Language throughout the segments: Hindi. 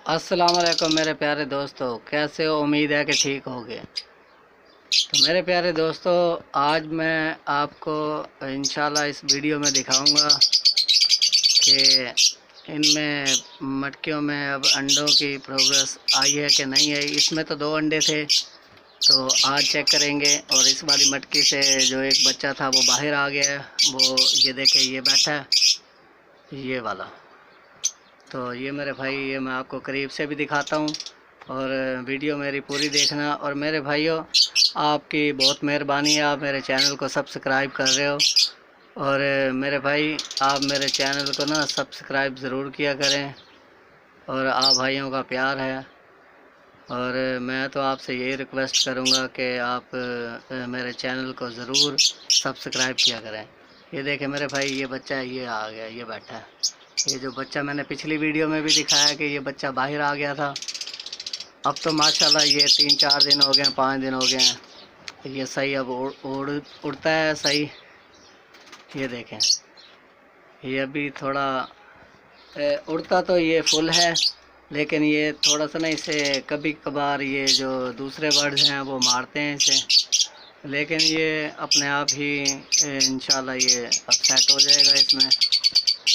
अस्सलाम वालेकुम मेरे प्यारे दोस्तों, कैसे हो? उम्मीद है कि ठीक होगे। तो मेरे प्यारे दोस्तों, आज मैं आपको इंशाल्लाह इस वीडियो में दिखाऊंगा कि इनमें मटकियों में अब अंडों की प्रोग्रेस आई है कि नहीं आई। इसमें तो 2 अंडे थे, तो आज चेक करेंगे। और इस वाली मटकी से जो एक बच्चा था वो बाहर आ गया है। वो ये देखे, ये बैठा है, ये वाला। तो ये मेरे भाई, ये मैं आपको करीब से भी दिखाता हूँ, और वीडियो मेरी पूरी देखना। और मेरे भाइयों, आपकी बहुत मेहरबानी है, आप मेरे चैनल को सब्सक्राइब कर रहे हो। और मेरे भाई, आप मेरे चैनल को ना सब्सक्राइब ज़रूर किया करें, और आप भाइयों का प्यार है। और मैं तो आपसे यही रिक्वेस्ट करूँगा कि आप मेरे चैनल को ज़रूर सब्सक्राइब किया करें। ये देखें मेरे भाई, ये बच्चा है, ये आ गया, ये बैठा है। ये जो बच्चा मैंने पिछली वीडियो में भी दिखाया कि ये बच्चा बाहर आ गया था, अब तो माशाल्लाह ये 3-4 दिन हो गए, 5 दिन हो गए हैं। ये सही अब उड़ता है सही। ये देखें, ये अभी थोड़ा उड़ता तो ये फुल है, लेकिन ये थोड़ा सा ना, इसे कभी कभार ये जो दूसरे बर्ड्स हैं वो मारते हैं इसे। लेकिन ये अपने आप ही इंशाल्लाह ये अब सेट हो जाएगा इसमें।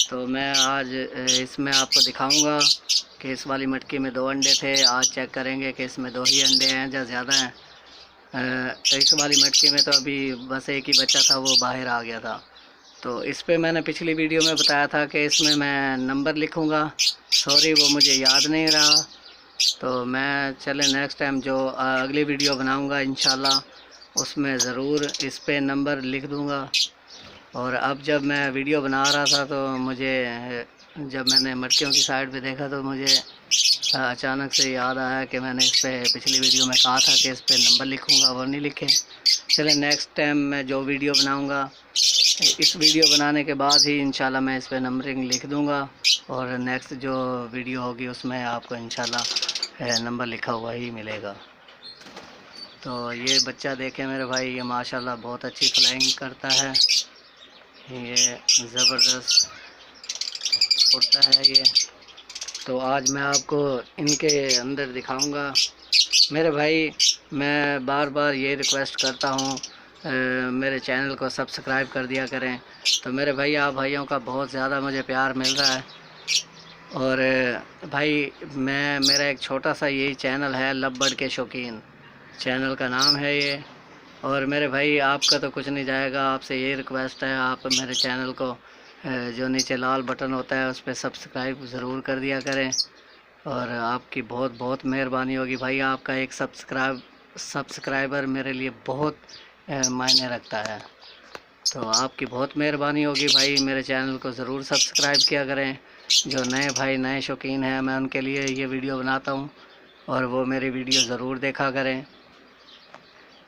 तो मैं आज इसमें आपको दिखाऊंगा कि इस वाली मटकी में 2 अंडे थे। आज चेक करेंगे कि इसमें 2 ही अंडे हैं या ज़्यादा हैं। इस वाली मटकी में तो अभी बस एक ही बच्चा था, वो बाहर आ गया था। तो इस पे मैंने पिछली वीडियो में बताया था कि इसमें मैं नंबर लिखूंगा। सॉरी, वो मुझे याद नहीं रहा। तो मैं चले नेक्स्ट टाइम जो अगली वीडियो बनाऊंगा इंशाल्लाह, उसमें ज़रूर इस पे नंबर लिख दूंगा। और अब जब मैं वीडियो बना रहा था, तो मुझे जब मैंने मटकियों की साइड पे देखा, तो मुझे अचानक से याद आया कि मैंने इस पे पिछली वीडियो में कहा था कि इस पे नंबर लिखूंगा, वो नहीं लिखे। चले नेक्स्ट टाइम मैं जो वीडियो बनाऊंगा, इस वीडियो बनाने के बाद ही इंशाल्लाह मैं इस पे नंबरिंग लिख दूंगा। और नेक्स्ट जो वीडियो होगी उसमें आपको इंशाल्लाह नंबर लिखा हुआ ही मिलेगा। तो ये बच्चा देखें मेरे भाई, ये माशाल्लाह बहुत अच्छी फ्लाइंग करता है। ये ज़बरदस्त उड़ता है ये। तो आज मैं आपको इनके अंदर दिखाऊंगा। मेरे भाई, मैं बार बार ये रिक्वेस्ट करता हूँ, मेरे चैनल को सब्सक्राइब कर दिया करें। तो मेरे भाई, आप भाइयों का बहुत ज़्यादा मुझे प्यार मिल रहा है। और भाई, मेरा एक छोटा सा यही चैनल है, लव बर्ड के शौकीन चैनल का नाम है ये। और मेरे भाई, आपका तो कुछ नहीं जाएगा, आपसे यही रिक्वेस्ट है, आप मेरे चैनल को जो नीचे लाल बटन होता है उस पर सब्सक्राइब ज़रूर कर दिया करें। और आपकी बहुत बहुत मेहरबानी होगी भाई। आपका एक सब्सक्राइबर मेरे लिए बहुत मायने रखता है। तो आपकी बहुत मेहरबानी होगी भाई, मेरे चैनल को ज़रूर सब्सक्राइब किया करें। जो नए भाई, नए शौकीन हैं, मैं उनके लिए ये वीडियो बनाता हूँ, और वो मेरी वीडियो ज़रूर देखा करें।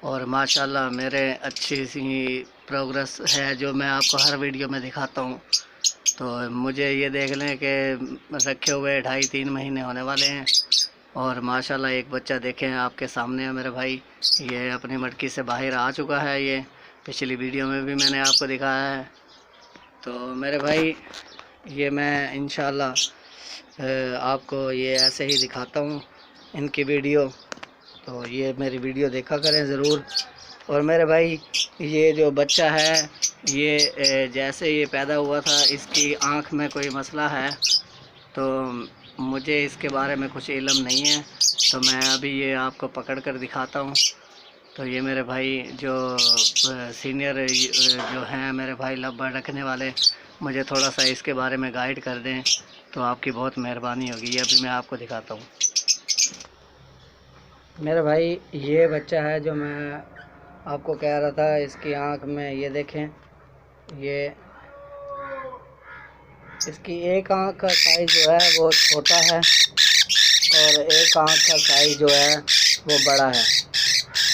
और माशाल्लाह मेरे अच्छी सी प्रोग्रेस है, जो मैं आपको हर वीडियो में दिखाता हूँ। तो मुझे ये देख लें कि रखे हुए 2.5-3 महीने होने वाले हैं। और माशाल्लाह एक बच्चा देखें आपके सामने है मेरे भाई, ये अपनी मटकी से बाहर आ चुका है। ये पिछली वीडियो में भी मैंने आपको दिखाया है। तो मेरे भाई, ये मैं इंशाल्लाह आपको ये ऐसे ही दिखाता हूँ इनकी वीडियो। तो ये मेरी वीडियो देखा करें ज़रूर। और मेरे भाई, ये जो बच्चा है, ये जैसे ये पैदा हुआ था, इसकी आँख में कोई मसला है। तो मुझे इसके बारे में कुछ इल्म नहीं है, तो मैं अभी ये आपको पकड़ कर दिखाता हूँ। तो ये मेरे भाई जो सीनियर जो हैं मेरे भाई लव बर्ड रखने वाले, मुझे थोड़ा सा इसके बारे में गाइड कर दें, तो आपकी बहुत मेहरबानी होगी। ये अभी मैं आपको दिखाता हूँ। मेरे भाई, ये बच्चा है जो मैं आपको कह रहा था, इसकी आँख में ये देखें, ये इसकी एक आँख का साइज़ जो है वो छोटा है, और एक आँख का साइज़ जो है वो बड़ा है।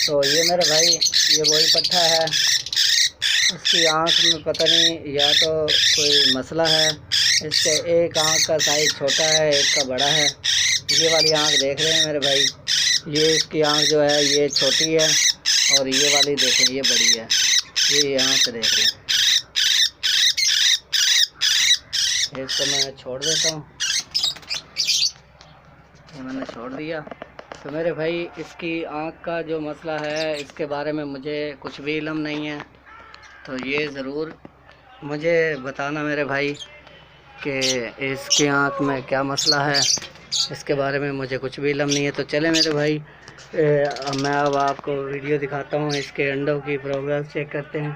तो ये मेरे भाई, ये वही पट्ठा है। इसकी आँख में पता नहीं, या तो कोई मसला है। इसके एक आँख का साइज़ छोटा है, एक का बड़ा है। ये वाली आँख देख रहे हैं मेरे भाई, ये इसकी आँख जो है ये छोटी है, और ये वाली देखें ये बड़ी है। ये यहाँ से देख रहे हैं। इसको मैं छोड़ देता हूँ। ये मैंने छोड़ दिया। तो मेरे भाई इसकी आँख का जो मसला है इसके बारे में मुझे कुछ भी इल्म नहीं है, तो ये ज़रूर मुझे बताना मेरे भाई कि इसकी आँख में क्या मसला है। इसके बारे में मुझे कुछ भी इल्म नहीं है। तो चले मेरे भाई, मैं अब आपको वीडियो दिखाता हूँ, इसके अंडों की प्रोग्रेस चेक करते हैं।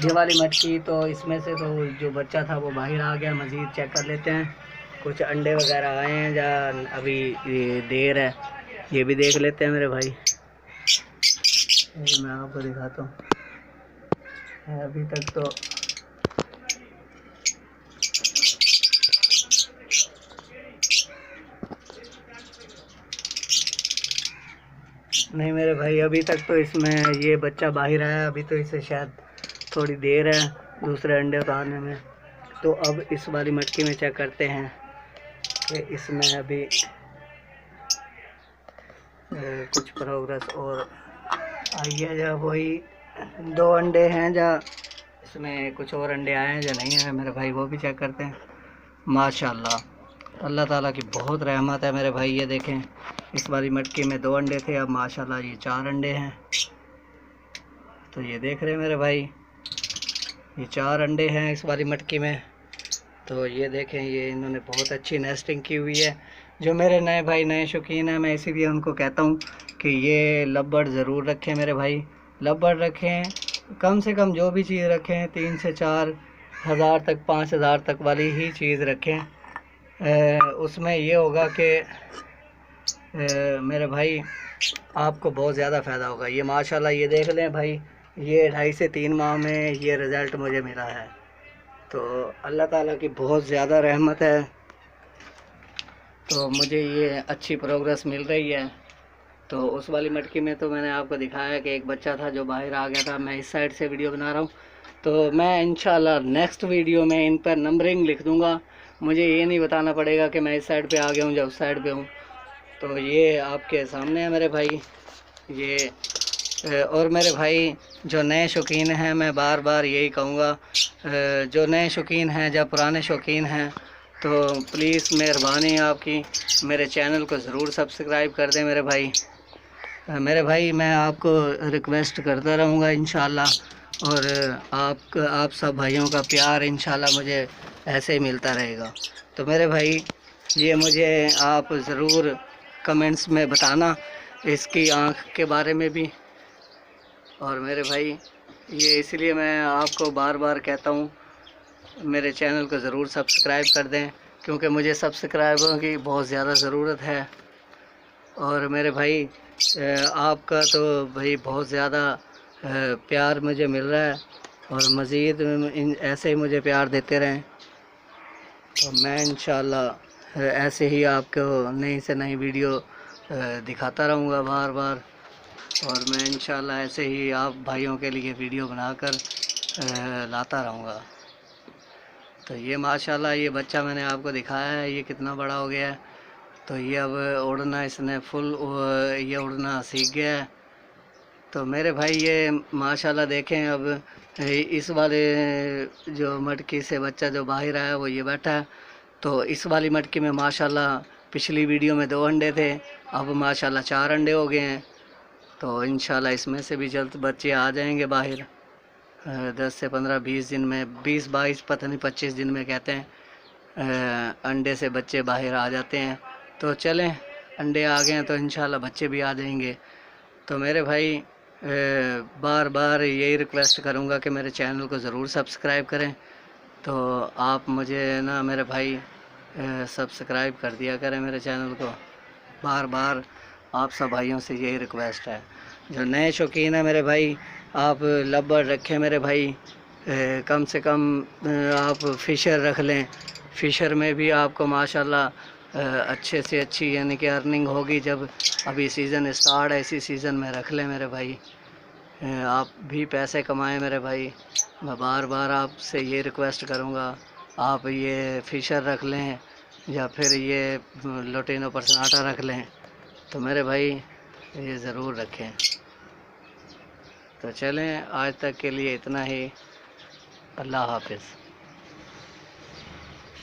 ये वाली मटकी तो इसमें से तो जो बच्चा था वो बाहर आ गया, मज़ीद चेक कर लेते हैं। कुछ अंडे वगैरह आए हैं या अभी ये देर है, ये भी देख लेते हैं मेरे भाई। ये मैं आपको दिखाता हूँ। अभी तक तो नहीं मेरे भाई, अभी तक तो इसमें ये बच्चा बाहर आया, अभी तो इसे शायद थोड़ी देर है दूसरे अंडे उतारने में। तो अब इस वाली मटकी में चेक करते हैं कि इसमें अभी कुछ प्रोग्रेस और आई है या वही 2 अंडे हैं या इसमें कुछ और अंडे आए हैं या नहीं आए मेरे भाई, वो भी चेक करते हैं। माशाल्लाह, अल्लाह ताला की बहुत रहमत है मेरे भाई। ये देखें, इस वाली मटकी में 2 अंडे थे, अब माशाल्लाह ये 4 अंडे हैं। तो ये देख रहे हैं मेरे भाई, ये 4 अंडे हैं इस वाली मटकी में। तो ये देखें, ये इन्होंने बहुत अच्छी नेस्टिंग की हुई है। जो मेरे नए भाई नए शौकीन हैं, मैं इसीलिए उनको कहता हूँ कि ये लब्बड़ ज़रूर रखें मेरे भाई। लब्बड़ रखें, कम से कम जो भी चीज़ रखें 3 से 4 हज़ार तक, 5 हज़ार तक वाली ही चीज़ रखें। उसमें ये होगा कि मेरे भाई आपको बहुत ज़्यादा फ़ायदा होगा। ये माशाल्लाह ये देख लें भाई, ये 2.5 से 3 माह में ये रिज़ल्ट मुझे मिला है। तो अल्लाह ताला की बहुत ज़्यादा रहमत है, तो मुझे ये अच्छी प्रोग्रेस मिल रही है। तो उस वाली मटकी में तो मैंने आपको दिखाया कि एक बच्चा था जो बाहर आ गया था। मैं इस साइड से वीडियो बना रहा हूँ, तो मैं इंशाल्लाह नेक्स्ट वीडियो में इन पर नंबरिंग लिख दूँगा। मुझे ये नहीं बताना पड़ेगा कि मैं इस साइड पे आ गया हूँ या उस साइड पे हूँ। तो ये आपके सामने है मेरे भाई ये। और मेरे भाई जो नए शौकीन हैं, मैं बार बार यही कहूँगा, जो नए शौकीन हैं या पुराने शौकीन हैं, तो प्लीज़ मेहरबानी आपकी मेरे चैनल को ज़रूर सब्सक्राइब कर दें मेरे भाई। मेरे भाई मैं आपको रिक्वेस्ट करता रहूँगा इंशाल्लाह, और आप सब भाइयों का प्यार इंशाल्लाह मुझे ऐसे ही मिलता रहेगा। तो मेरे भाई ये मुझे आप ज़रूर कमेंट्स में बताना इसकी आँख के बारे में भी। और मेरे भाई ये इसलिए मैं आपको बार बार कहता हूँ, मेरे चैनल को ज़रूर सब्सक्राइब कर दें, क्योंकि मुझे सब्सक्राइबरों की बहुत ज़्यादा ज़रूरत है। और मेरे भाई आपका तो भाई बहुत ज़्यादा प्यार मुझे मिल रहा है, और मज़ीद ऐसे ही मुझे प्यार देते रहें। तो मैं इंशाल्लाह ऐसे ही आपको नई से नई वीडियो दिखाता रहूँगा बार बार, और मैं इंशाल्लाह ऐसे ही आप भाइयों के लिए वीडियो बनाकर लाता रहूँगा। तो ये माशाल्लाह ये बच्चा मैंने आपको दिखाया है, ये कितना बड़ा हो गया है। तो ये अब उड़ना इसने फुल ये उड़ना सीख गया है। तो मेरे भाई ये माशाल्लाह देखें, अब इस वाले जो मटकी से बच्चा जो बाहर आया वो ये बैठा है। तो इस वाली मटकी में माशाल्लाह पिछली वीडियो में 2 अंडे थे, अब माशाल्लाह 4 अंडे हो गए हैं। तो इंशाल्लाह इसमें से भी जल्द बच्चे आ जाएंगे बाहर। 10 से 15 20 दिन में, 20-22 पता नहीं 25 दिन में कहते हैं अंडे से बच्चे बाहर आ जाते हैं। तो चलें, अंडे आ गए हैं तो इंशाल्लाह बच्चे भी आ जाएंगे। तो मेरे भाई बार बार यही रिक्वेस्ट करूँगा कि मेरे चैनल को ज़रूर सब्सक्राइब करें। तो आप मुझे ना मेरे भाई सब्सक्राइब कर दिया करें मेरे चैनल को। बार बार आप सब भाइयों से यही रिक्वेस्ट है। जो नए शौकीन है मेरे भाई, आप लब्बड़ रखें मेरे भाई, कम से कम आप फ़िशर रख लें। फ़िशर में भी आपको माशाल्लाह अच्छे से अच्छी यानी कि अर्निंग होगी। जब अभी सीज़न स्टार्ट है, इसी सीज़न में रख लें मेरे भाई, आप भी पैसे कमाएं मेरे भाई। मैं बार बार आपसे ये रिक्वेस्ट करूँगा, आप ये फ़िशर रख लें या फिर ये लोटिनो पर्सनाटा रख लें। तो मेरे भाई ये ज़रूर रखें। तो चलें, आज तक के लिए इतना ही। अल्लाह हाफ़िज़।